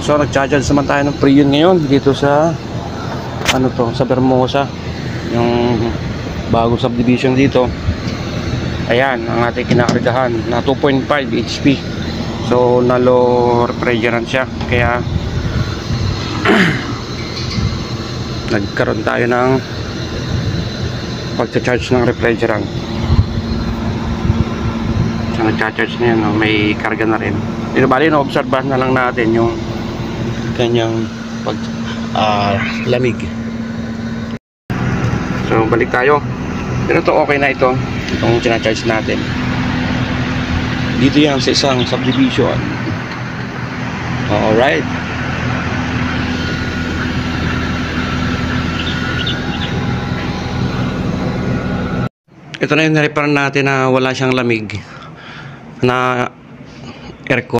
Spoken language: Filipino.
So nag-charge naman tayo ng Freon ngayon dito sa ano to, sa Vermosa, yung bagong subdivision dito. Ayan ang ating kinakargahan na 2.5 HP. So na low refrigerant siya, kaya nagkaroon tayo ng pagcha-charge ng refrigerant. So nag-charge na yan, no? May karga na rin. Ito bali, no-obserbahan na lang natin yung kanyang lamig. So balik tayo. Pero ito okay na ito, itong sina-charge natin. Dito yan sa isang subdivision. Alright. Ito na yung na-repair natin na wala siyang lamig na aircon.